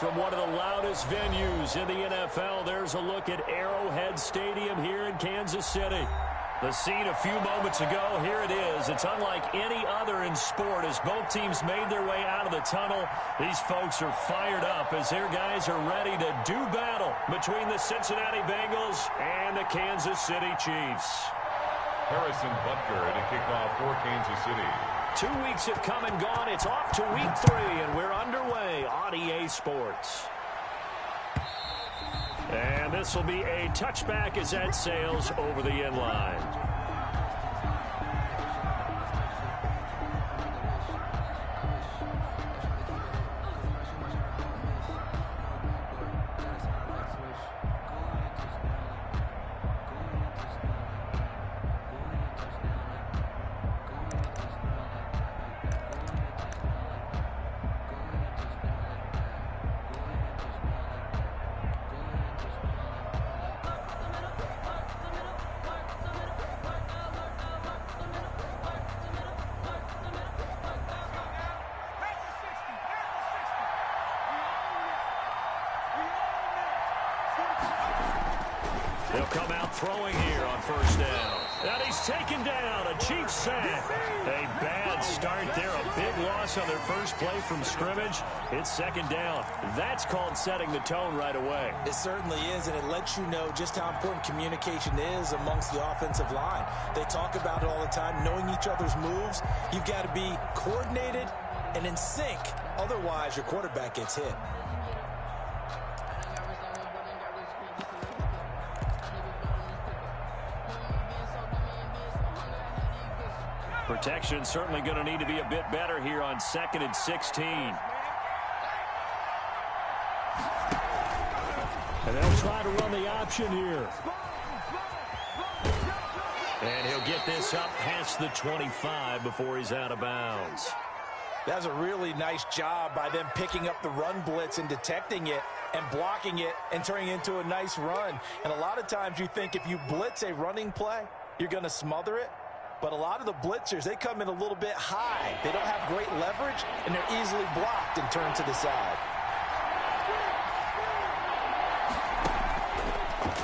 from one of the loudest venues in the NFL. There's a look at Arrowhead Stadium here in Kansas City. The scene a few moments ago, here it is. It's unlike any other in sport as both teams made their way out of the tunnel. These folks are fired up as their guys are ready to do battle between the Cincinnati Bengals and the Kansas City Chiefs. Harrison Butker to kick off for Kansas City. 2 weeks have come and gone. It's off to week 3, and we're underway on EA Sports. And this will be a touchback as that sails over the end line. He'll come out throwing here on first down. And he's taken down. A Chiefs sack. A bad start there. A big loss on their first play from scrimmage. It's second down. That's called setting the tone right away. It certainly is, and it lets you know just how important communication is amongst the offensive line. They talk about it all the time, knowing each other's moves. You've got to be coordinated and in sync. Otherwise, your quarterback gets hit. Protection certainly going to need to be a bit better here on 2nd and 16. And they'll try to run the option here. And he'll get this up past the 25 before he's out of bounds. That's a really nice job by them picking up the run blitz and detecting it and blocking it and turning it into a nice run. And a lot of times you think if you blitz a running play, you're going to smother it. But a lot of the blitzers, they come in a little bit high. They don't have great leverage, and they're easily blocked and turned to the side.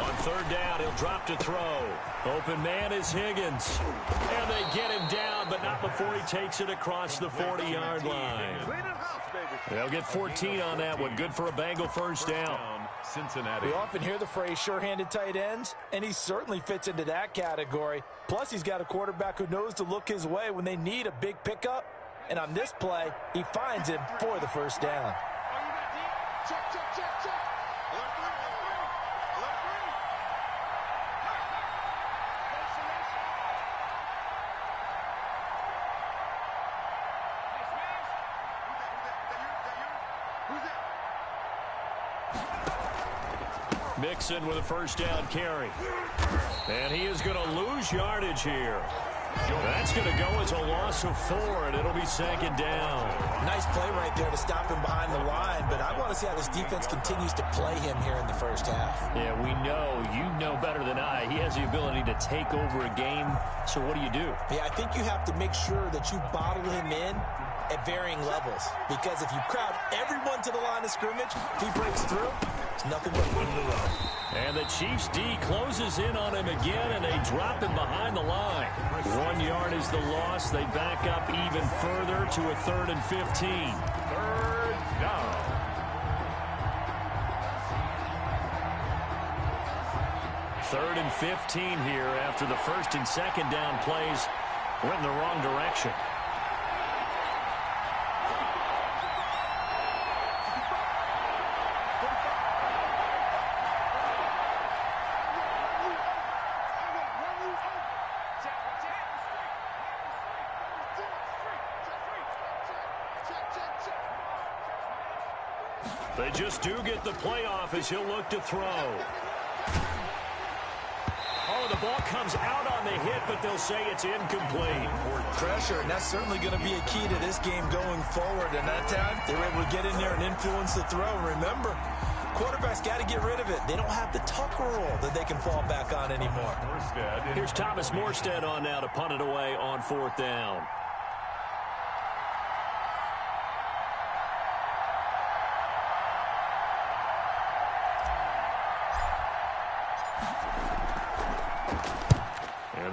On third down, he'll drop to throw. Open man is Higgins. And they get him down, but not before he takes it across the 40-yard line. They'll get 14 on that one. Good for a Bengal first down. Cincinnati. We often hear the phrase sure-handed tight ends, and he certainly fits into that category. Plus, he's got a quarterback who knows to look his way when they need a big pickup. And on this play, he finds him for the first down. Mixon with a first down carry. And he is going to lose yardage here. That's going to go as a loss of 4, and it'll be second down. Nice play right there to stop him behind the line, but I want to see how this defense continues to play him here in the first half. Yeah, we know, you know better than I, he has the ability to take over a game. So what do you do? Yeah, I think you have to make sure that you bottle him in at varying levels, because if you crowd everyone to the line of scrimmage, if he breaks through, it's nothing but room to run. And the Chiefs D closes in on him again, and they drop him behind the line. 1 yard is the loss. They back up even further to a 3rd and 15. Third down. Third and 15 here after the first and second down plays went in the wrong direction. They just do get the playoff as he'll look to throw. Oh, the ball comes out on the hit, but they'll say it's incomplete. Pressure, and that's certainly going to be a key to this game going forward. And that time, they were able to get in there and influence the throw. Remember, quarterbacks got to get rid of it. They don't have the tuck rule that they can fall back on anymore. Here's Thomas Morstead on now to punt it away on 4th down.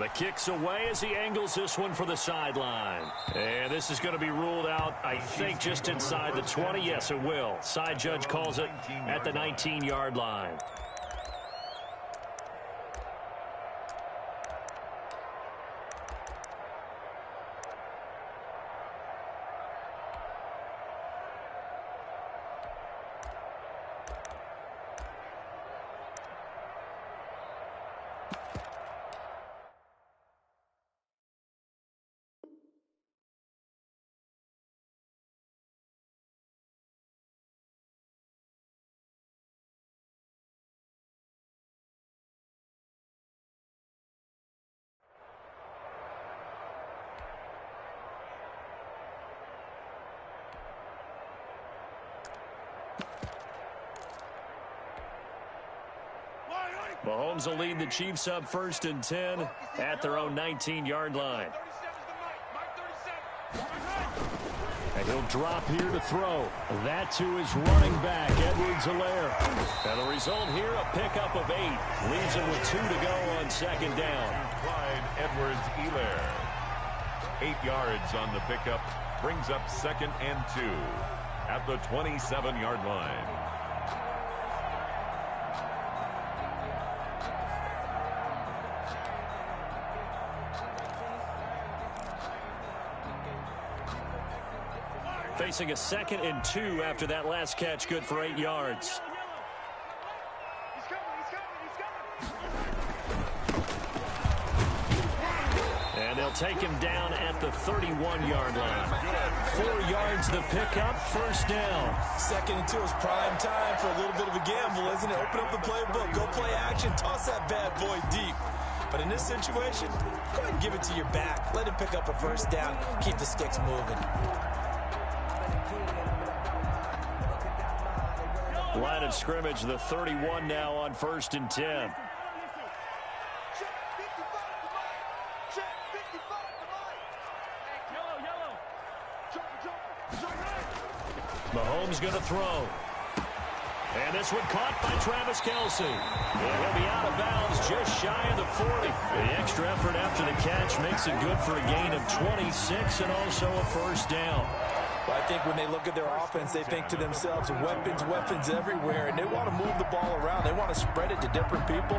The kick's away as he angles this one for the sideline. And this is going to be ruled out, I think, just inside the 20. Yes, it will. Side judge calls it at the 19-yard line. Mahomes will lead the Chiefs up 1st and 10 at their own 19-yard line. And he'll drop here to throw. That to his running back, Edwards-Helaire. And the result here, a pickup of 8. Leaves him with 2 to go on 2nd down. Clyde Edwards-Helaire. 8 yards on the pickup. Brings up 2nd and 2 at the 27-yard line. Facing a 2nd and 2 after that last catch, good for 8 yards. And they'll take him down at the 31-yard line. 4 yards the pickup, 1st down. 2nd and 2 is prime time for a little bit of a gamble, isn't it? Open up the playbook, go play action, toss that bad boy deep. But in this situation, go ahead and give it to your back. Let him pick up a 1st down, keep the sticks moving. Line of scrimmage, the 31 now on 1st and 10. Mahomes going to throw. And this one caught by Travis Kelce. And he'll be out of bounds just shy of the 40. The extra effort after the catch makes it good for a gain of 26 and also a 1st down. Well, I think when they look at their offense, they think to themselves, weapons everywhere, and they want to move the ball around. They want to spread it to different people,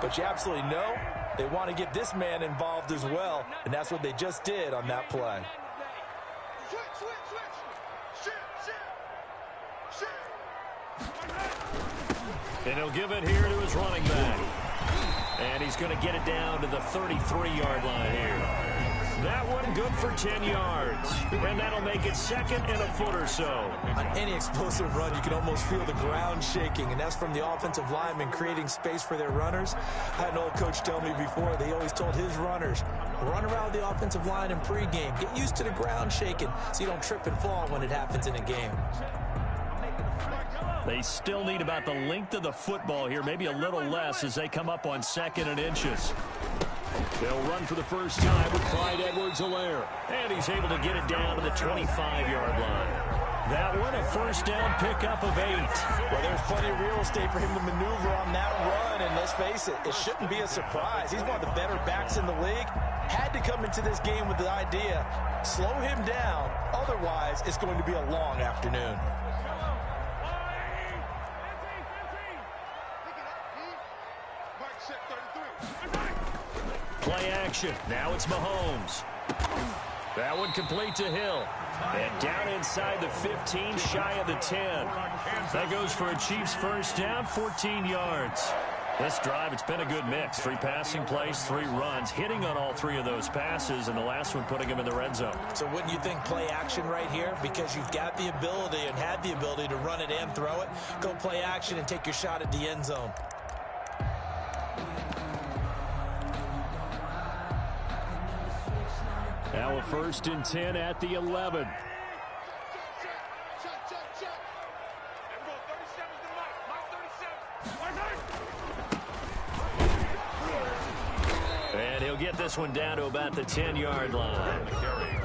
but you absolutely know they want to get this man involved as well, and that's what they just did on that play. And he'll give it here to his running back. And he's going to get it down to the 33-yard line here. That one good for 10 yards. And that'll make it 2nd and a foot or so. On any explosive run, you can almost feel the ground shaking, and that's from the offensive linemen creating space for their runners. I had an old coach tell me before, they always told his runners, run around the offensive line in pregame. Get used to the ground shaking so you don't trip and fall when it happens in a game. They still need about the length of the football here, maybe a little less as they come up on 2nd and inches. They'll run for the first time with Clyde Edwards-Helaire. And he's able to get it down to the 25-yard line. That one, a 1st down pickup of 8. Well, there's plenty of real estate for him to maneuver on that run. And let's face it, it shouldn't be a surprise. He's one of the better backs in the league. Had to come into this game with the idea, slow him down. Otherwise, it's going to be a long afternoon. Play action. Now it's Mahomes. That one complete to Hill. And down inside the 15, shy of the 10. That goes for a Chiefs 1st down, 14 yards. This drive, it's been a good mix. 3 passing plays, 3 runs, hitting on all 3 of those passes, and the last one putting him in the red zone. So wouldn't you think play action right here? Because you've got the ability and had the ability to run it and throw it. Go play action and take your shot at the end zone. Now a 1st and 10 at the 11. And he'll get this one down to about the 10-yard line.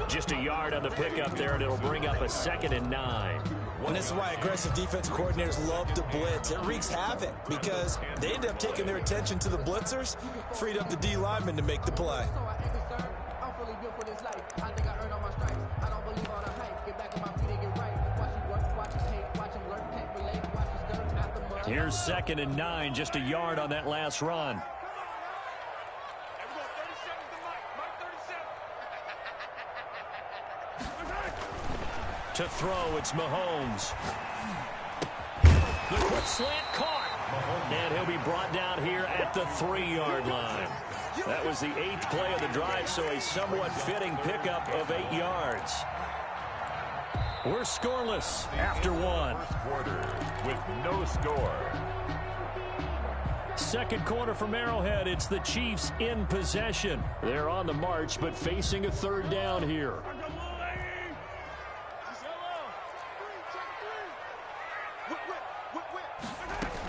Just a yard on the pickup there, and it'll bring up a 2nd and 9. And this is why aggressive defense coordinators love to blitz. It wreaks havoc because they end up taking their attention to the blitzers, freed up the D lineman to make the play. Here's 2nd and 9, just a yard on that last run. To throw, it's Mahomes. The quick slant caught. And he'll be brought down here at the 3-yard line. That was the 8th play of the drive, so a somewhat fitting pickup of 8 yards. We're scoreless after 1. First quarter with no score. Second quarter from Arrowhead. It's the Chiefs in possession. They're on the march, but facing a 3rd down here.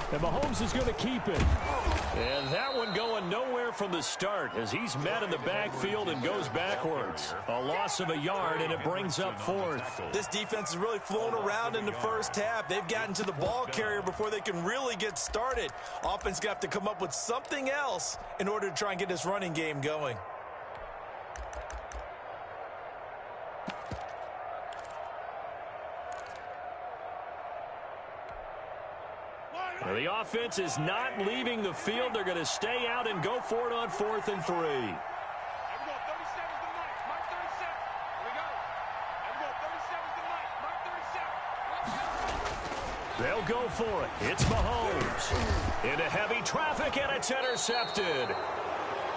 And Mahomes is going to keep it. And that one going nowhere from the start as he's met in the backfield and goes backwards. A loss of a yard, and it brings up 4th. This defense is really flown around in the first half. They've gotten to the ball carrier before they can really get started. Offense got to come up with something else in order to try and get this running game going. The offense is not leaving the field. They're going to stay out and go for it on 4th and 3. They'll go for it. It's Mahomes. Into heavy traffic, and it's intercepted.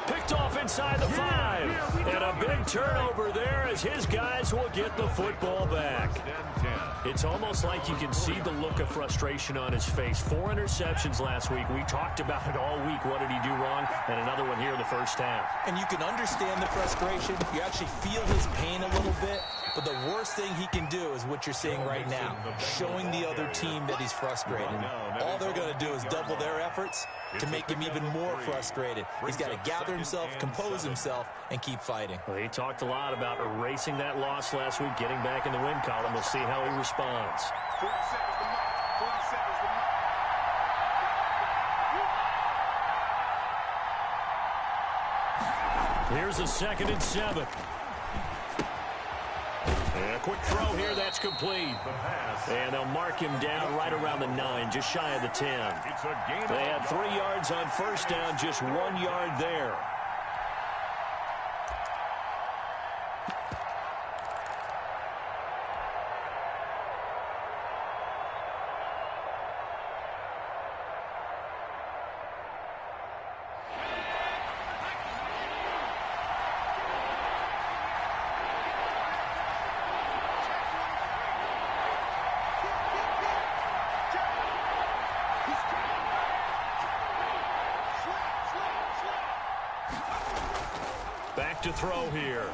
Picked off inside the 5. And a big turnover there as his guys will get the football back. It's almost like you can see the look of frustration on his face. 4 interceptions last week. We talked about it all week. What did he do wrong? And another one here in the first half. And you can understand the frustration. You actually feel his pain a little bit. But the worst thing he can do is what you're seeing right now, showing the other team that he's frustrated. All they're going to do is double their efforts to make him even more frustrated. He's got to gather himself, compose himself, and keep fighting. Well, he talked a lot about erasing that loss last week, getting back in the win column. We'll see how he responds. Here's a 2nd and 7. And a quick throw here, that's complete. And they'll mark him down right around the 9, just shy of the 10. They had 3 yards on first down, just 1 yard there. Back to throw here.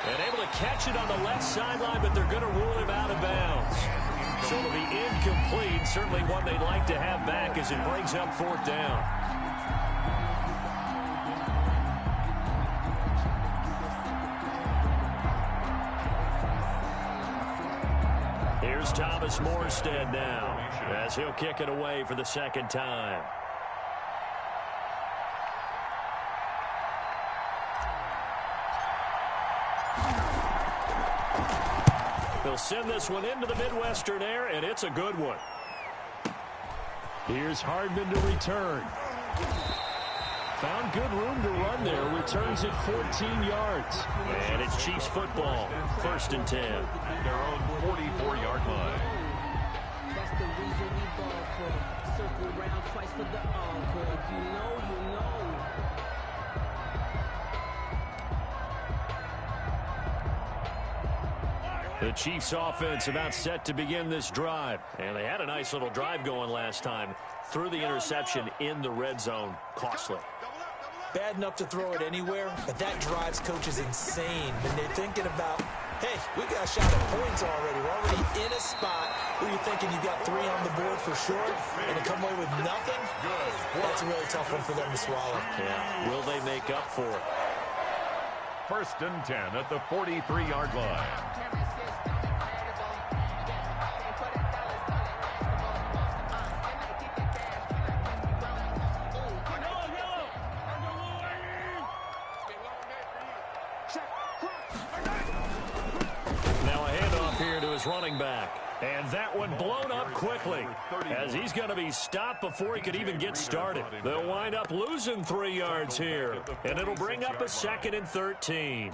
And able to catch it on the left sideline, but they're going to rule him out of bounds. So it'll be incomplete. Certainly one they'd like to have back as it brings up 4th down. Here's Thomas Morstead now as he'll kick it away for the 2nd time. They'll send this one into the Midwestern air, and it's a good one. Here's Hardman to return. Found good room to run there. Returns it 14 yards. And it's Chiefs football. 1st and 10. Their own 44-yard line. That's the reason we ball for. Circle round twice for the encore. If you know, you know. The Chiefs offense about set to begin this drive. And they had a nice little drive going last time. Threw the interception in the red zone. Costly. Bad enough to throw it anywhere, but that drives coaches insane when they're thinking about, hey, we got a shot at points already. We're already in a spot where you're thinking you got 3 on the board for sure, and to come away with nothing, that's a really tough one for them to swallow. Yeah, will they make up for it? First and 10 at the 43-yard line. Now a handoff here to his running back. And that one blown up quickly as he's going to be stopped before he could even get started. They'll wind up losing 3 yards here, and it'll bring up a 2nd and 13.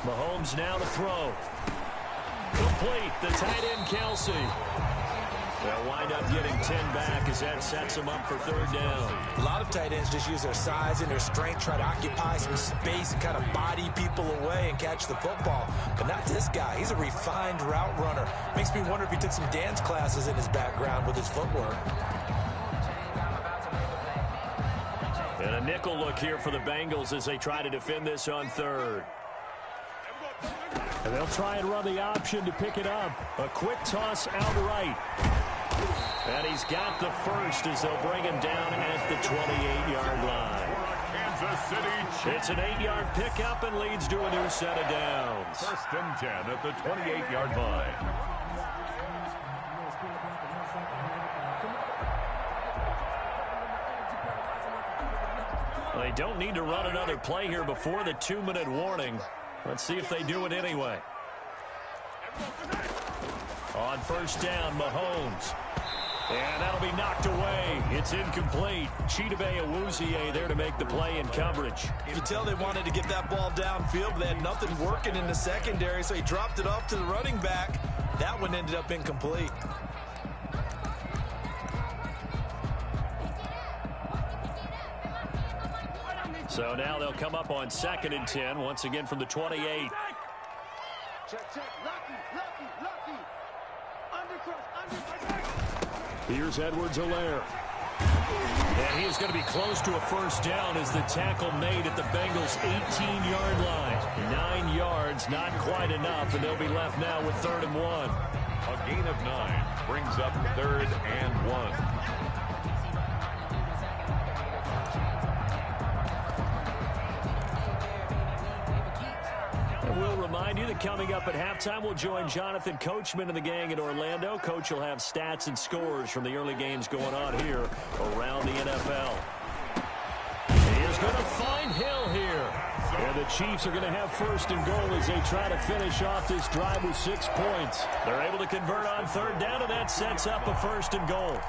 Mahomes now to throw. Complete. The tight end, Kelsey. They'll wind up getting 10 back as that sets them up for 3rd down. A lot of tight ends just use their size and their strength, try to occupy some space and kind of body people away and catch the football. But not this guy. He's a refined route runner. Makes me wonder if he took some dance classes in his background with his footwork. And a nickel look here for the Bengals as they try to defend this on 3rd. And they'll try and run the option to pick it up. A quick toss out right. And he's got the first as they'll bring him down at the 28-yard line. Kansas City. It's an 8-yard pickup and leads to a new set of downs. First and 10 at the 28-yard line. They don't need to run another play here before the 2-minute warning. Let's see if they do it anyway. On 1st down, Mahomes. And that'll be knocked away. It's incomplete. Chidobe Awuzie there to make the play in coverage. You can tell they wanted to get that ball downfield, but they had nothing working in the secondary, so he dropped it off to the running back. That one ended up incomplete. So now they'll come up on 2nd and 10, once again from the 28. Check. Lucky. Here's Edwards-Helaire. And he is going to be close to a 1st down as the tackle made at the Bengals' 18-yard line. 9 yards, not quite enough, and they'll be left now with 3rd and 1. A gain of 9 brings up 3rd and 1. We'll remind you that coming up at halftime, we'll join Jonathan Coachman and the gang in Orlando. Coach will have stats and scores from the early games going on here around the NFL. He is going to find Hill here. And the Chiefs are going to have 1st and goal as they try to finish off this drive with 6 points. They're able to convert on 3rd down, and that sets up a 1st and goal.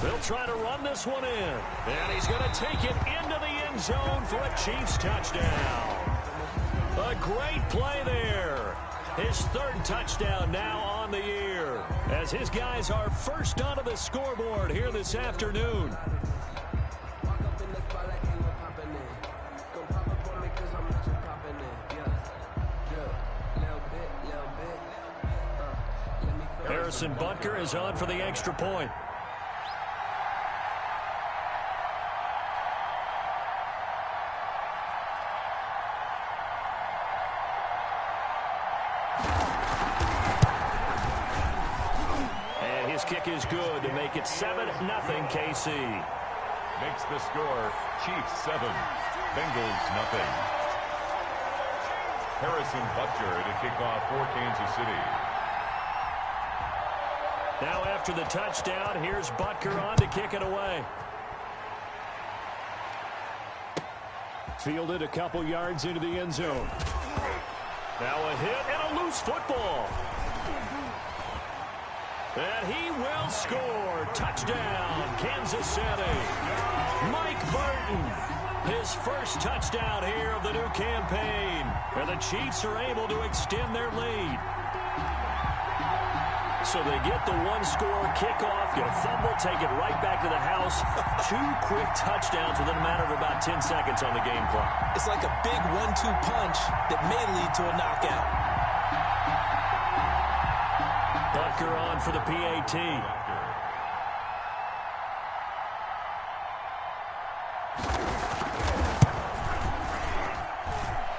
They'll try to run this one in. And he's going to take it into the end zone for a Chiefs touchdown. A great play there. His 3rd touchdown now on the year as his guys are first onto the scoreboard here this afternoon. Harrison Butker is on for the extra point. Kick is good to make it 7-0 KC. Makes the score Chiefs 7, Bengals 0. Harrison Butker to kick off for Kansas City. Now after the touchdown, here's Butker on to kick it away. Fielded a couple yards into the end zone. Now a hit and a loose football. And he will score. Touchdown, Kansas City. Mike Burton, his 1st touchdown here of the new campaign. And the Chiefs are able to extend their lead. So they get the one-score kickoff, get a fumble, take it right back to the house. 2 quick touchdowns within a matter of about 10 seconds on the game clock. It's like a big 1-2 punch that may lead to a knockout. Butker on for the PAT.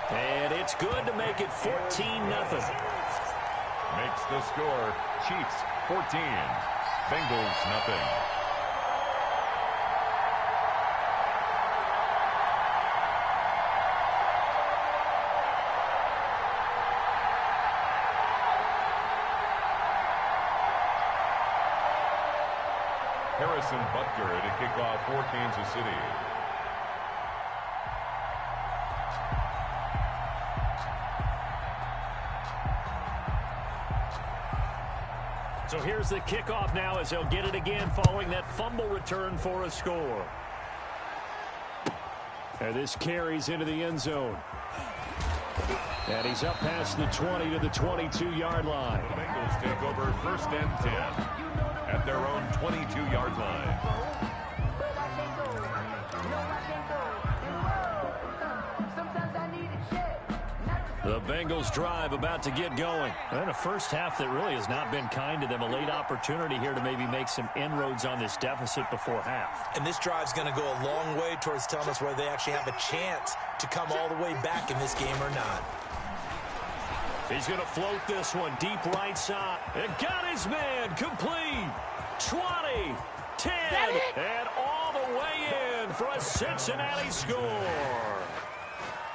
And it's good to make it 14-0. Makes the score Chiefs 14, Bengals nothing. Harrison Butker to kick off for Kansas City. So here's the kickoff now as he'll get it again following that fumble return for a score. And this carries into the end zone. And he's up past the 20 to the 22-yard line. The Bengals take over 1st and 10 at their own 22-yard line. The Bengals drive about to get going. And a first half that really has not been kind to them. A late opportunity here to maybe make some inroads on this deficit before half. And this drive's going to go a long way towards telling us whether they actually have a chance to come all the way back in this game or not. He's going to float this one deep right side. And got his man complete. 20, 10, and all the way in for a Cincinnati score.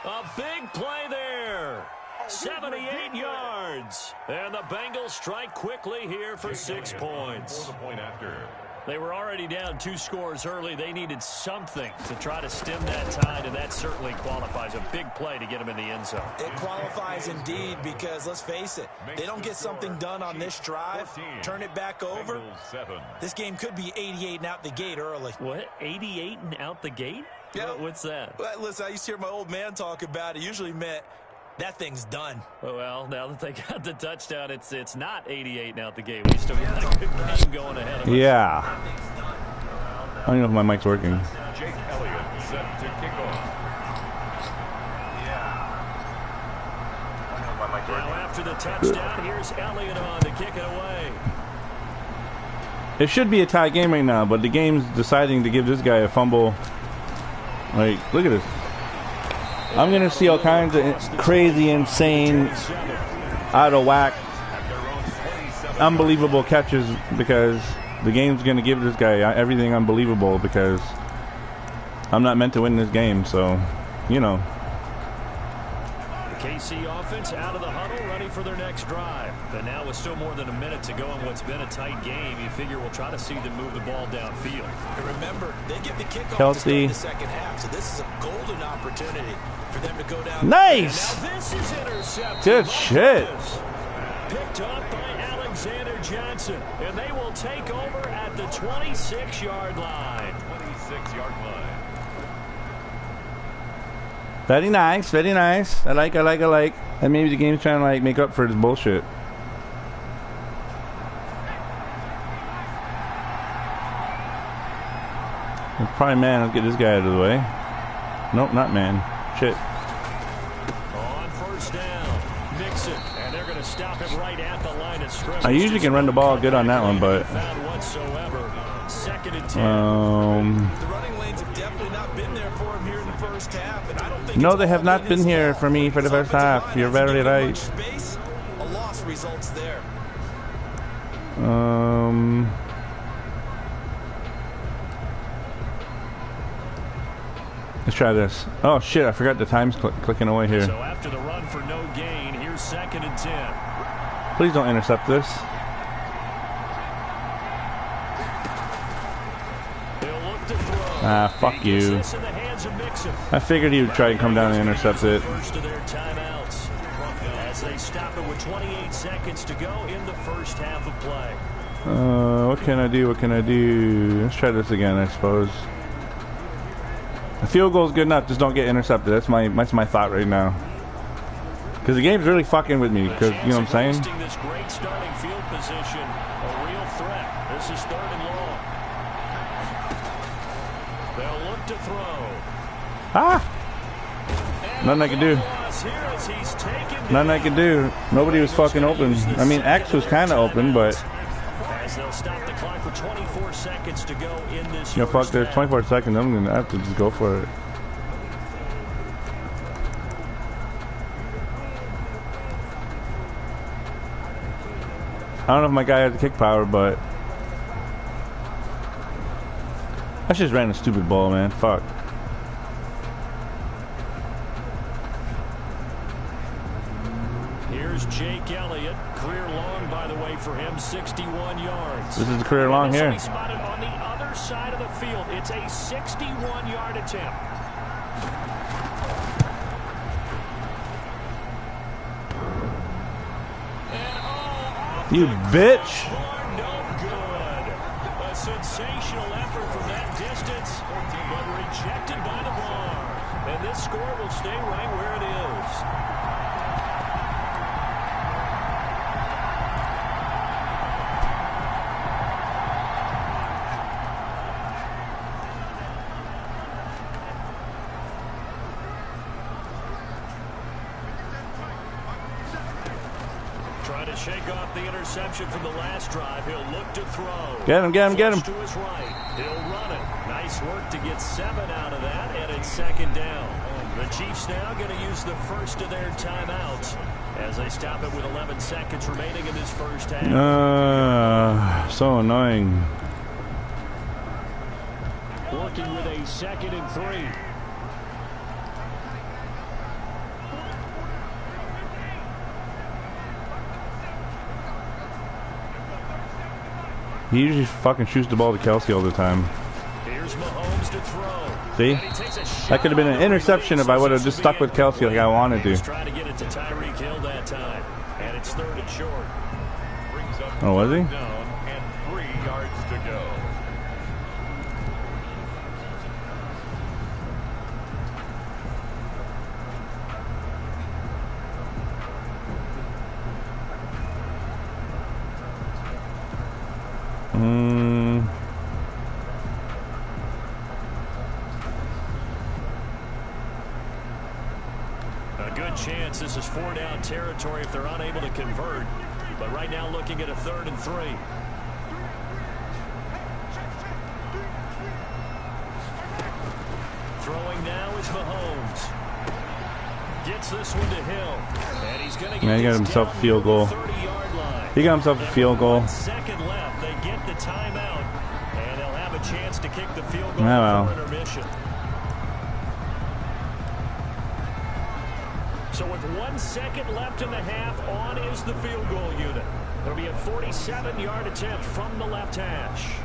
A big play there. 78 yards. And the Bengals strike quickly here for 6 points. For the point after. They were already down 2 scores early. They needed something to try to stem that tide, and that certainly qualifies. A big play to get them in the end zone. It qualifies indeed because, let's face it, they don't get something done on this drive, turn it back over, this game could be 88 and out the gate early. What? 88 and out the gate? Yeah. What's that? Well, listen, I used to hear my old man talk about it. Usually meant that thing's done. Well, now that they got the touchdown, it's not 88 and out the gate. We still got a good game going ahead of us. Yeah. I don't know if my mic's working. Jake Elliott set to kick off. Now after the touchdown, here's Elliott on to kick it away. It should be a tie game right now, but the game's deciding to give this guy a fumble. Like, look at this. I'm going to see all kinds of crazy, insane, out of whack, unbelievable catches because the game's going to give this guy everything unbelievable because I'm not meant to win this game, so, you know. The KC offense out of the huddle, ready for their next drive. But now with still more than a minute to go in what's been a tight game, you figure we'll try to see them move the ball downfield. And remember, they get the kickoff Kelsey. to start the second half, so this is a golden opportunity for them to go down. Nice! Now this is intercepted. Good shit. Picked up by Alexander Johnson, and they will take over at the 26-yard line. 26-yard line. Very nice, very nice. I like. And maybe the game's trying to, like, make up for this bullshit. Probably man. Let's get this guy out of the way. Nope, not man. Shit. On first down, Mixon, and they're going to stop him right at the line of scrimmage. I usually can run the ball good on that one, but Second and 10. The running lanes have definitely not been there for him here in the first half, and I don't think no, they have not been here for me for the first half. You're very right. Space, a loss results there. Let's try this. Oh shit! I forgot the time's clicking away here. So after the run for no gain, here's second and 10. Please don't intercept this. Ah, fuck you. I figured he would try and come down and intercept it. First of their timeouts as they stop it with 28 seconds to go in the first half of play. What can I do? What can I do? Let's try this again, I suppose. The field goal is good enough. Just don't get intercepted. That's my thought right now. Because the game's really fucking with me. Because, you know what I'm saying? This great starting field position, a real threat. This is 3rd and long. They'll look to throw. Ah! Nothing I can do. Nothing I can do. Nobody was fucking open. I mean, X was kind of open, but... As they'll stop the clock for 24 seconds to go in this. You know, fuck, there's 24 seconds. I'm going to have to just go for it. I don't know if my guy has the kick power, but... I just ran a stupid ball, man. Fuck. Here's Jake Elliott. Career long, by the way, for him, 61 yards. This is the career long here. This will be spotted on the other side of the field. It's a 61-yard attempt. You bitch! No good. A sensational effort from that distance, but rejected by the bar. And this score will stay right where it is. Trying to shake off the interception from the last drive. He'll look to throw. Get him, get him, get him. To his right. He'll run it. Nice work to get 7 out of that, and it's 2nd down. The Chiefs now going to use the first of their timeouts as they stop it with 11 seconds remaining in this first half. So annoying. Working with a 2nd and 3. He usually fucking shoots the ball to Kelsey all the time. Here's Mahomes to throw. See? That could have been an interception if I would have just stuck with Kelsey like I wanted to. Trying to get it to Tyreek Hill that time. And it's 3rd and short. Oh, was he? Down and 3 yards to go. A good chance this is 4-down territory if they're unable to convert. But right now looking at a 3rd and 3. Throwing now is Mahomes. Gets this one to Hill. And he's going to get he got himself a field goal. He got himself a field goal. 1 second left. They get the timeout. And they'll have a chance to kick the field goal for intermission. So with 1 second left in the half, on is the field goal unit. It'll be a 47-yard attempt from the left hash.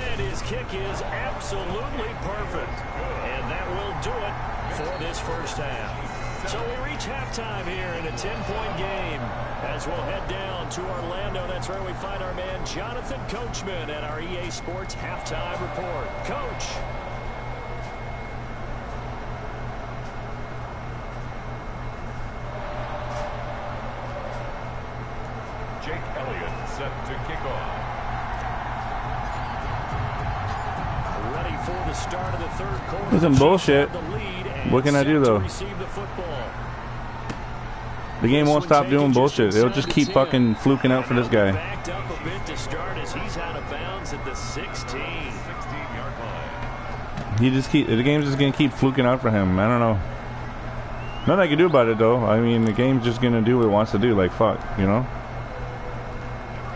And his kick is absolutely perfect. And that will do it for this first half. So we reach halftime here in a 10-point game. As we'll head down to Orlando, that's where we find our man Jonathan Coachman at our EA Sports Halftime Report. Coach. Jake Elliott set to kick off. Ready for the start of the 3rd quarter. This is some bullshit. What can I do, though? The game won't stop doing bullshit. It'll just keep fucking fluking out for this guy. Backed up a bit to start as he's out of bounds at the 16-yard line. The game's just gonna keep fluking out for him. I don't know. Nothing I can do about it, though. I mean, the game's just gonna do what it wants to do. Like, fuck, you know?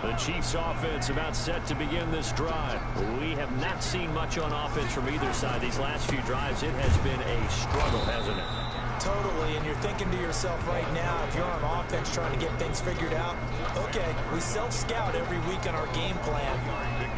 The Chiefs offense about set to begin this drive. We have not seen much on offense from either side. These last few drives, it has been a struggle, hasn't it? Totally, and you're thinking to yourself right now, if you're on offense trying to get things figured out, okay, we self-scout every week on our game plan.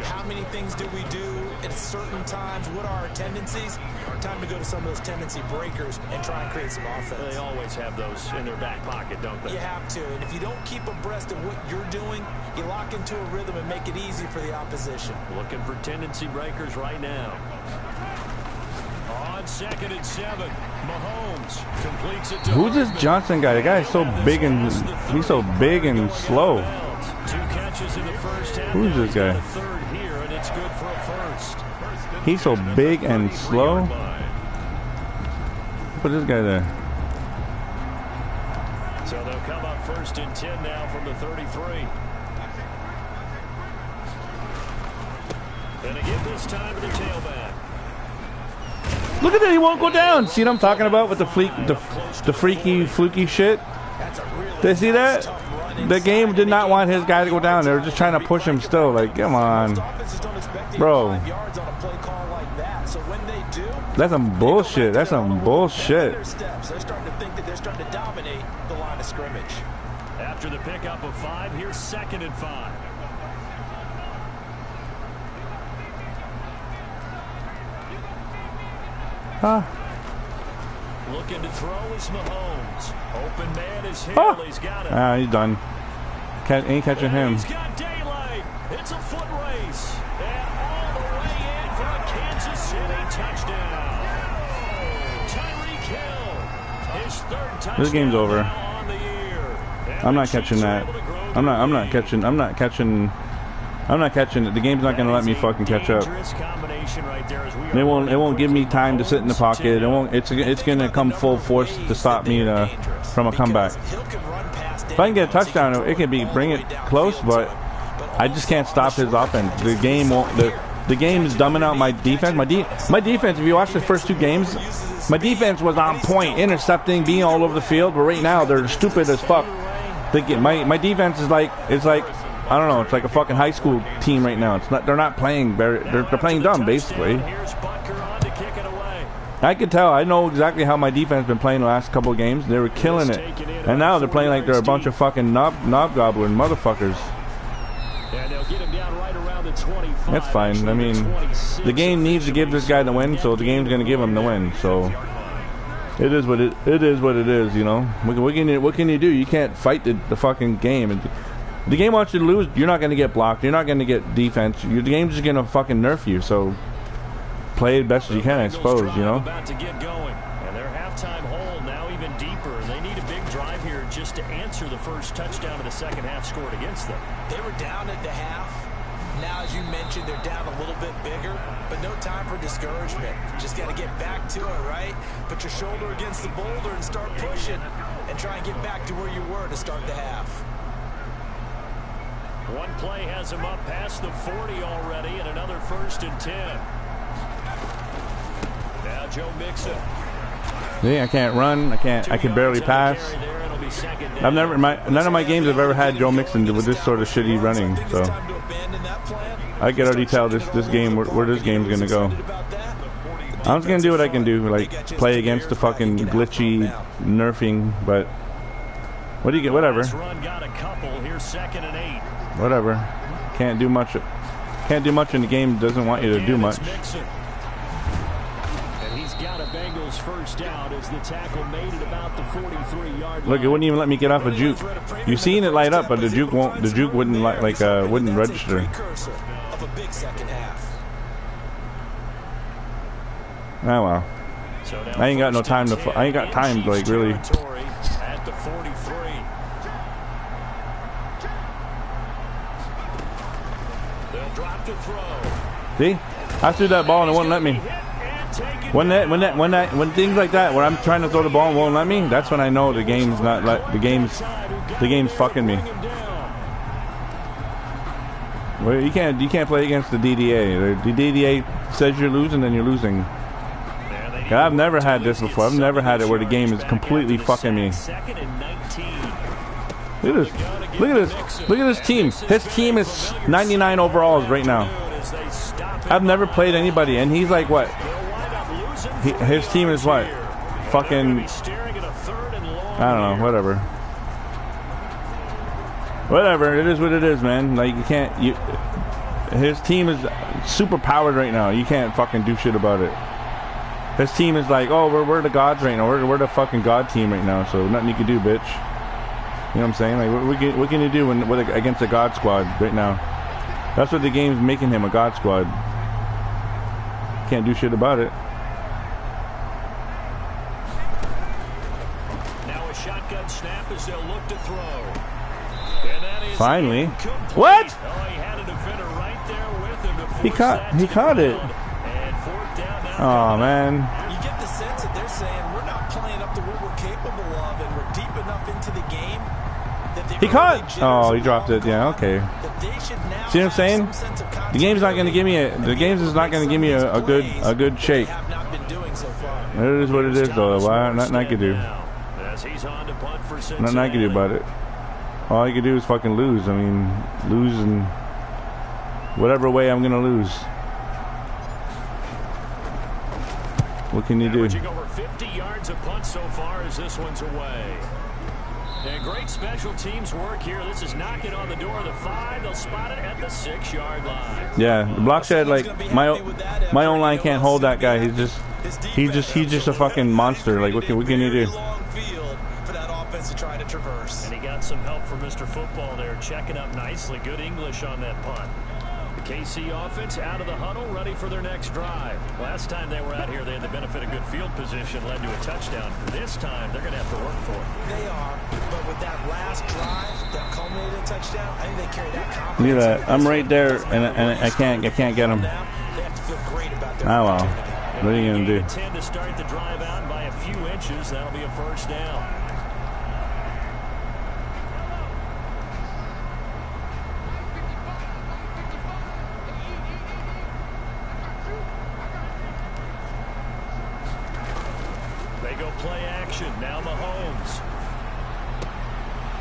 How many things do we do at certain times? What are our tendencies? Time to go to some of those tendency breakers and try and create some offense. They always have those in their back pocket, don't they? You have to, and if you don't keep abreast of what you're doing, you lock into a rhythm and make it easy for the opposition. Looking for tendency breakers right now. On on 2nd and 7. Mahomes completes it to Who's this Johnson guy? The guy is so big and he's so big and slow. 2 catches in the first half. Who's this guy? The third here, and it's good for a first. He's so big and slow. Put this guy there. So they'll come up 1st and 10 now from the 33. And again this time to the tailback. Look at that, he won't go down. See what I'm talking about with the freaky, fluky shit? Did you see that? The game did not want his guy to go down. They were just trying to push him still. Like, come on. Bro. That's some bullshit. That's some bullshit. They're starting to think that they're starting to dominate the line of scrimmage. After the pickup of 5, here's 2nd and 5. Huh? Looking to throw is Mahomes. Open man is Hill. Oh. He's got it. Ah, he's done. Ain't catching him. He's got daylight. It's a foot race. And all the way in for a Kansas City touchdown. Tyreek Hill. His 3rd touchdown. This game's over. On the year. I'm not catching that. I'm not catching it. The game's not gonna let me fucking catch up. It won't give me time to sit in the pocket. It's gonna come full force to stop me from a comeback. If I can get a touchdown, it can bring it close, but I just can't stop his offense. The game won't. The game is dumbing out my defense. My defense. If you watch the first 2 games, my defense was on point, intercepting, being all over the field. But right now they're stupid as fuck. My defense is like I don't know. It's like a fucking high school team right now. It's not. They're not playing very. They're playing dumb, basically. I could tell. I know exactly how my defense been playing the last couple of games. They were killing it, and now they're playing like they're a bunch of fucking knob gobbling motherfuckers. That's fine. I mean, the game needs to give this guy the win, so the game's gonna give him the win. So it is what it is. You know. What can you do? You can't fight the fucking game. The game wants you to lose. You're not going to get blocked. You're not going to get defense. The game's just going to fucking nerf you. So play as best as you can, I suppose, you know. About to get going. And their halftime hole now even deeper. They need a big drive here just to answer the first touchdown of the second half scored against them. They were down at the half. Now, as you mentioned, they're down a little bit bigger, but no time for discouragement. Just got to get back to it, right? Put your shoulder against the boulder and start pushing and try and get back to where you were to start the half. One play has him up past the 40 already, and another 1st and 10. Now Joe Mixon. See, I can't run. I can barely pass. None of my games have ever had Joe Mixon with this sort of shitty running. So I can already tell this game where this game's gonna go. I'm just gonna do what I can do, like play against the fucking glitchy nerfing. But what do you get? Whatever. Whatever. Can't do much. Can't do much in the game. Doesn't want you to do much. And he's got a Bengals first down as the tackle made it about the 43-yard line. Look, it wouldn't even let me get off a juke. You've seen it light up, but the juke won't. The juke wouldn't wouldn't register. Oh well. I ain't got no time to. I ain't got time to, like, really. At the 43. They'll drop to throw. See, I threw that ball and it wouldn't let me. When things like that, where I'm trying to throw the ball and won't let me, that's when I know the game's not like the game's fucking me. Well, you can't play against the DDA. The DDA says you're losing, then you're losing. I've never had this before. I've never had it where the game is completely fucking me. Look at this. Look at this. Look at this team. His team is 99 overalls right now. I've never played anybody, and he's like what? His team is what? Fucking. I don't know. Whatever. Whatever. It is what it is, man. Like, you can't. His team is super powered right now. You can't fucking do shit about it. His team is like, oh, we're the gods right now. We're the fucking god team right now. So nothing you can do, bitch. You know what I'm saying? Like, what can you do against a god squad right now? That's what the game's making him, a god squad. Can't do shit about it. to throw. And that is Finally. incomplete. What? Oh, he had a defender right there with him to He force caught. that He to caught the it. ground. And fourth down now. Oh man. You get the sense that they're saying we're not playing up to what we're capable of, and we're deep enough into the game that the He caught. Oh, he dropped it. Yeah. Okay. See what I'm saying? The game's not going to give me a. The game's is not going to give me a good shake. It is what it is, though. Why? Nothing I can do. Nothing I can do about it. All I can do is fucking lose. I mean, lose in whatever way I'm going to lose. What can you do? Averaging over 50 yards a punt so far as this one's away. And great special teams work here. This is knocking on the door of the 5. They'll spot it at the 6-yard line. Yeah, the block shed, like my own line can't hold that guy. He's just a fucking monster. Like what can you do? And he got some help from Mr. Football there, checking up nicely. Good English on that punt. The KC offense out of the huddle, ready for their next drive. Last time they were out here, they had the benefit of good field position, led to a touchdown. This time, they're going to have to work for it. They are, but with that last drive that culminated in a touchdown, I think they carry that confidence. Look at that. I'm right there, and I can't get him. They have to feel great about their Oh well. What are you gonna do? 10 to start the drive out by a few inches. That'll be a first down. Play action. Now Mahomes.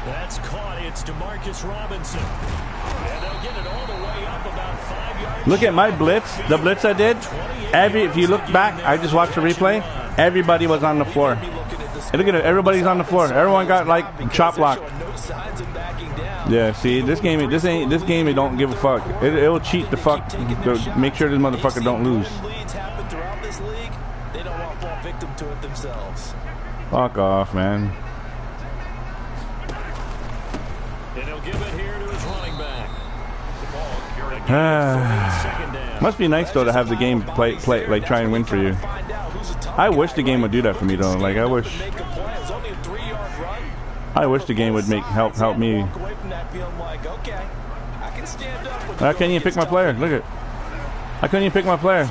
That's caught. It's Demarcus Robinson. And they'll get it all the way up about 5 yards. Look at my blitz. The blitz I did. If you look back, I just watched the replay. Everybody was on the floor. And look at it. Everybody's on the floor. Everyone got like chop block. Yeah. See, this game. It don't give a fuck. It'll cheat the fuck. To make sure this motherfucker don't lose. Victim to it themselves. Fuck off, man. And he'll give it here to his running back. The ball must be nice though to have the game play like try and win for you. I wish the game would do that for me though. Like I wish the game would help me. I can't even pick my player. Look at. I couldn't even pick my player.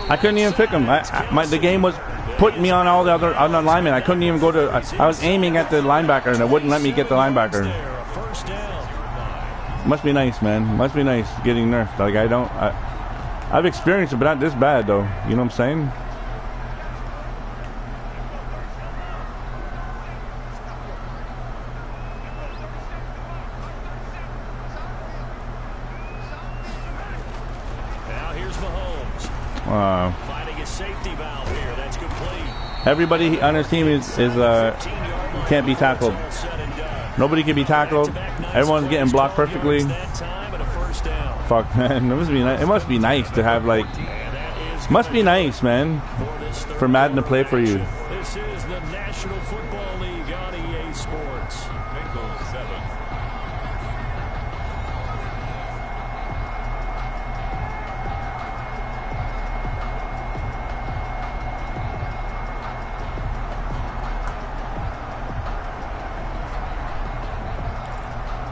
I couldn't even pick him. The game was putting me on all the other linemen. I couldn't even go to. I was aiming at the linebacker, and it wouldn't let me get the linebacker. Must be nice, man. Must be nice getting nerfed. Like I've experienced it, but not this bad though. You know what I'm saying? Finding a safety valve here. That's complete. Everybody on his team is can't be tackled. Nobody can be tackled. Everyone's getting blocked perfectly. Fuck, man. It must be nice to have like. Must be nice, man, for Madden to play for you. This is the National Football League on EA Sports. Bengals 7.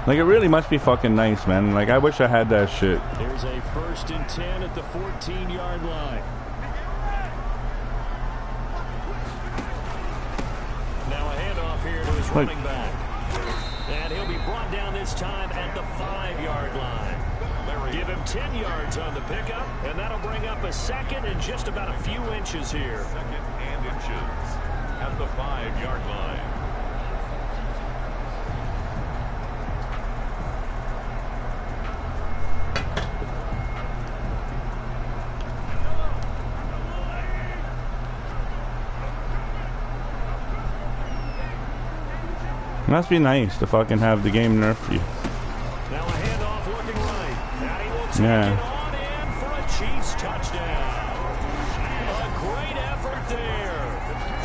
Like, it really must be fucking nice, man. Like, I wish I had that shit. There's a 1st and 10 at the 14-yard line. Now a handoff here to his running back. And he'll be brought down this time at the 5-yard line. Give him 10 yards on the pickup, and that'll bring up a 2nd and just about a few inches here. 2nd and inches at the 5-yard line. Must be nice to fucking have the game nerf you. Now a handoff looking right. Now he will take it on in for a Chiefs touchdown. A great effort there.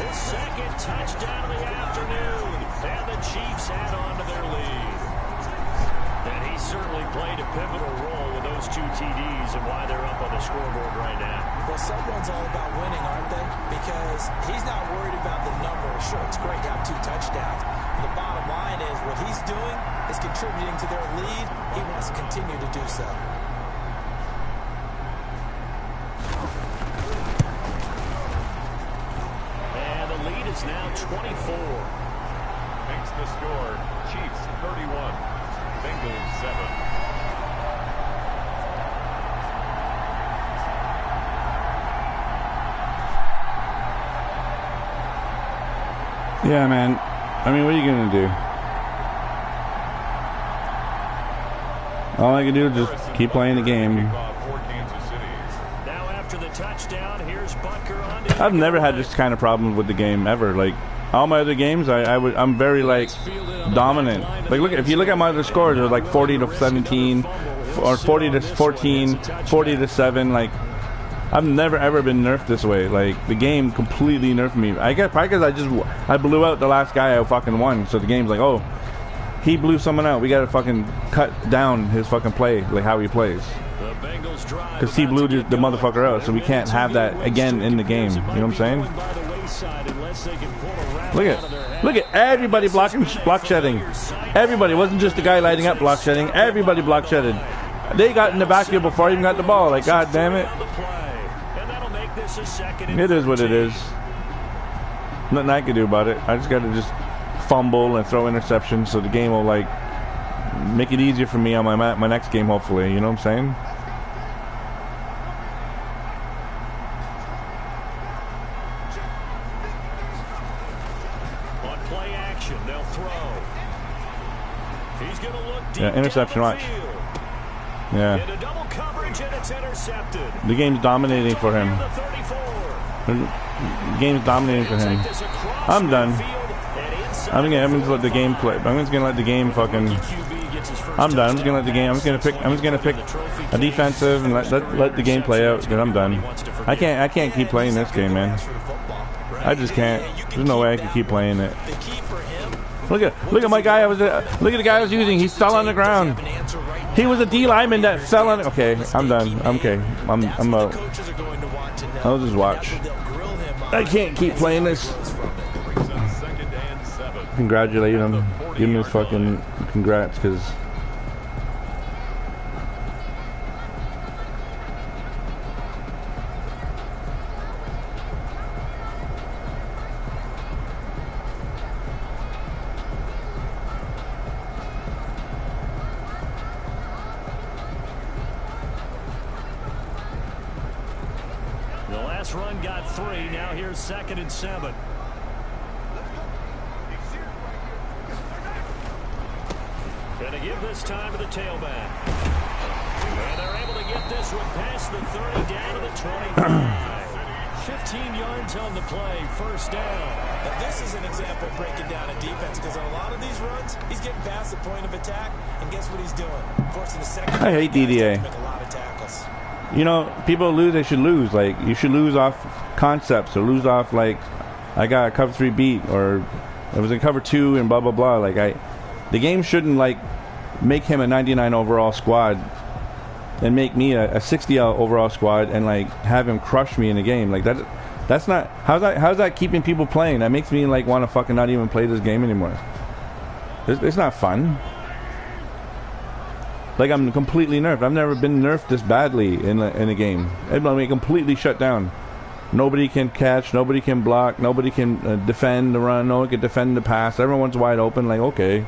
His 2nd touchdown of the afternoon. And the Chiefs add on to their lead. And he certainly played a pivotal role with those 2 TDs and why they're up on the scoreboard right now. Well, someone's all about winning, aren't they? Because he's not worried about the numbers. Sure, it's great to have 2 touchdowns. The bottom line is what he's doing is contributing to their lead. He wants to continue to do so. And the lead is now 24. Makes the score. Chiefs 31. Bengals 7. Yeah, man. I mean, what are you going to do? All I can do is just keep playing the game. Now after the touchdown, here's Butker on to I've never had this kind of problem with the game ever. Like, all my other games, I'm very, like, dominant. Like, look, if you look at my other scores, they're like 40 to 17, or 40 to 14, 40 to 7, like, I've never ever been nerfed this way. Like, the game completely nerfed me. I guess probably because I blew out the last guy I fucking won. So the game's like, oh, he blew someone out. We gotta fucking cut down his fucking play, like how he plays. Because he blew the motherfucker out, so we can't have that again in the game. You know what I'm saying? Look at everybody block shedding. Everybody. It wasn't just the guy lighting up block shedding. Everybody block shedded. They got in the backfield before I even got the ball. Like, god damn it. It is what it is. Nothing I can do about it. I just got to just fumble and throw interceptions so the game will, like, make it easier for me on my next game, hopefully. You know what I'm saying? On play action, they'll throw. He's going to look deep. Yeah, interception, watch. Yeah. Into double coverage, and it's intercepted. The game's dominating for him. The game's dominating for him. I'm done. I'm gonna let the game play. I'm just gonna let the game fucking. I'm done. I'm just gonna let the game. I'm just gonna pick a defensive and let the game play out. Then I'm done. I can't keep playing this game, man. I just can't. There's no way I can keep playing it. Look at my guy. Look at the guy I was using. He fell on the ground. He was a D lineman that fell on. Okay, I'm done. I'm okay. I'm out. I'll just watch. I can't keep playing this. Congratulate him. Give him his fucking congrats, because the last run got 3. Now here's 2nd and 7. Going to give this time to the tailback. And they're able to get this one past the 30 down to the 25. 15 yards on the play, first down. Now this is an example of breaking down a defense, because on a lot of these runs, he's getting past the point of attack, and guess what he's doing? Forcing the second. I hate DDA. Make a lot of tackles. You know, people lose, they should lose. Like, you should lose off concepts, or lose off, like, I got a cover 3 beat, or it was in cover 2 and blah, blah, blah. Like, the game shouldn't, like, make him a 99 overall squad and make me a 60 overall squad and, like, have him crush me in the game. Like, that's not, how's that keeping people playing? That makes me, like, want to fucking not even play this game anymore. It's not fun. Like, I'm completely nerfed. I've never been nerfed this badly in a game. I'm completely shut down. Nobody can catch. Nobody can block. Nobody can defend the run. No one can defend the pass. Everyone's wide open. Like, okay.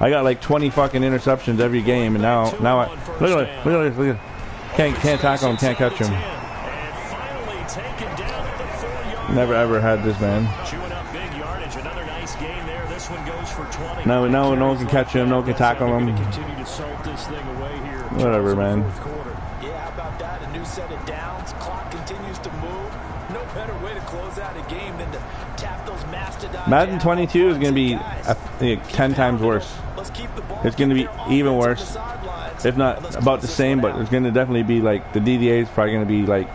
I got like 20 fucking interceptions every game, and now look at can't tackle him, can't catch him. Never ever had this, man. No one can catch him, no one can tackle him. Whatever, man. Yeah, how about that? A new set of downs. Clock continues to move. No better way to close out a game than to tap those mastodons. Madden 22 is going to be 10 times worse. It's going to be even worse, if not about the same. But it's going to definitely be like the DDA is probably going to be like.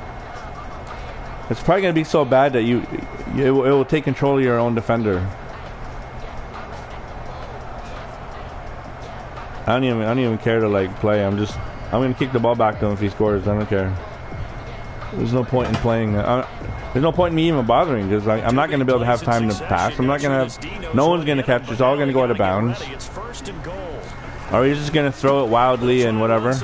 It's probably going to be so bad that it will take control of your own defender. I don't even care to like play. I'm gonna kick the ball back to him if he scores. I don't care. There's no point in playing. There's no point in me even bothering because I'm not gonna be able to have time to pass. I'm not gonna have. No one's gonna catch. It's all gonna go out of bounds. Or he's just gonna throw it wildly and whatever.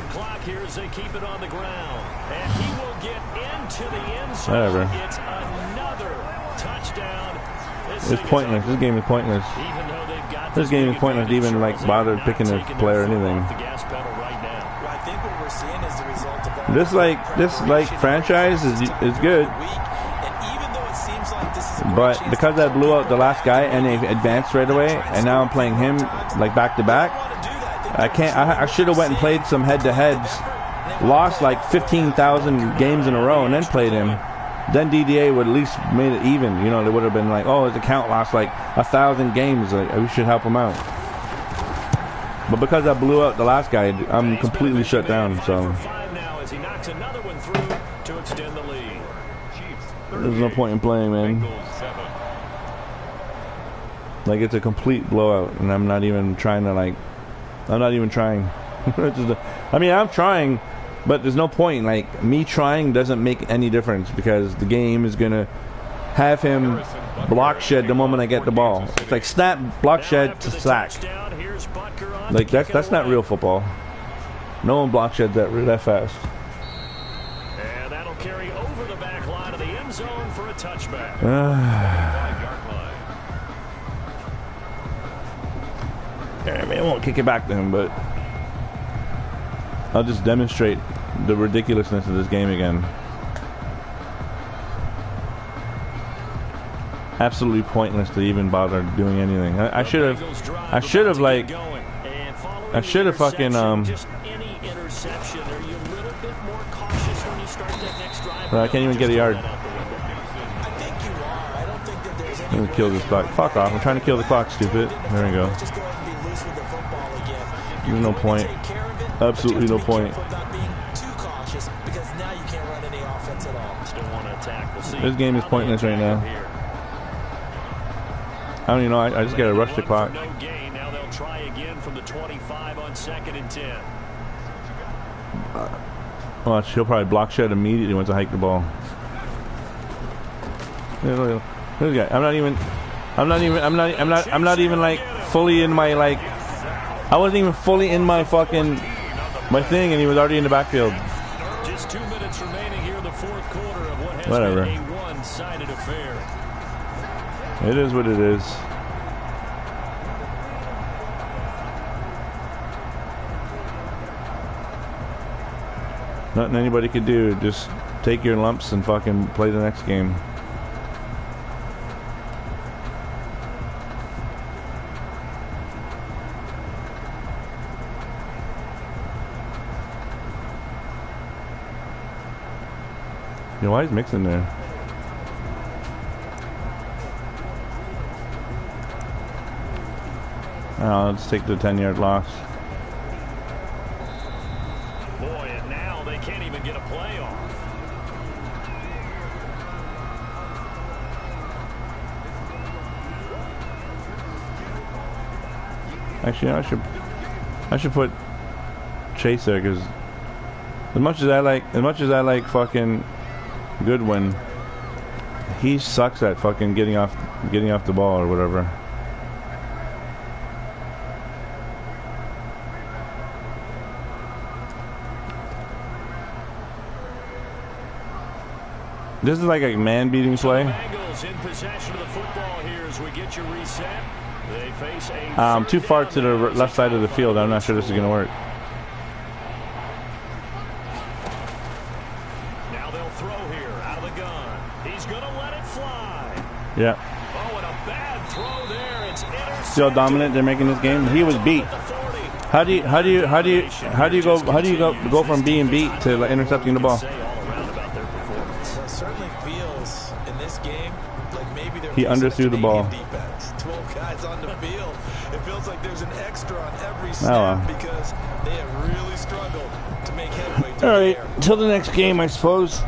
Whatever. It's pointless. This game is pointless. This game is pointless to even like bother picking a player or anything. This franchise is good, but because I blew out the last guy and they advanced right away, and now I'm playing him like back to back. I can't. I should have went and played some head-to-heads, lost like 15,000 games in a row, and then played him. Then DDA would at least made it even. You know, they would have been like, oh, his account lost like 1,000 games. Like, we should help him out. But because I blew out the last guy, I'm completely shut down. So there's no point in playing, man. Like, it's a complete blowout, and I'm not even trying to like. I'm not even trying. I mean, I'm trying, but there's no point. Like, me trying doesn't make any difference because the game is gonna have him block shed the moment I get the ball. It's like snap, block shed to sack. Like that's not real football. No one block sheds that fast. And that'll carry over the back line of the end zone for a touchback. I mean, I won't kick it back to him, but I'll just demonstrate the ridiculousness of this game again. Absolutely pointless to even bother doing anything. I should have fucking I can't even get a yard. I'm gonna kill this clock. Fuck off! I'm trying to kill the clock, stupid. There we go. There's no point. Absolutely no point. This game is pointless right now. I don't even know. I just gotta rush the clock. Now they'll try again from the 25 on 2nd and 10. Watch, he'll probably block shed immediately once I hike the ball. Look at this guy. I'm not even like fully in my like. I wasn't even fully in my fucking my thing, and he was already in the backfield. Just 2 minutes remaining here in the fourth quarter of what has Whatever. been a one-sided affair. It is what it is. Nothing anybody could do. Just take your lumps and fucking play the next game. You know, why is Mixon there? Oh, let's take the 10-yard loss. Boy, and now they can't even get a play off. Actually, I should put Chase there because as much as I like fucking Goodwin, he sucks at fucking getting off the ball or whatever. This is like a man-beating play. Bengals in possession of the football here as we get you reset. They face a Too far to the left side of the field. I'm not sure this is going to work. Now they'll throw here out of the gun. He's going to let it fly. Yeah. Oh, and a bad throw there. It's intercepted. See how dominant they're making this game. He was beat. How do you go from being beat to like, intercepting the ball? He underthrew the ball. 12 guys on the field. It feels like there's an extra on every snap because they have really struggled to make headway. All right, until the next game, I suppose.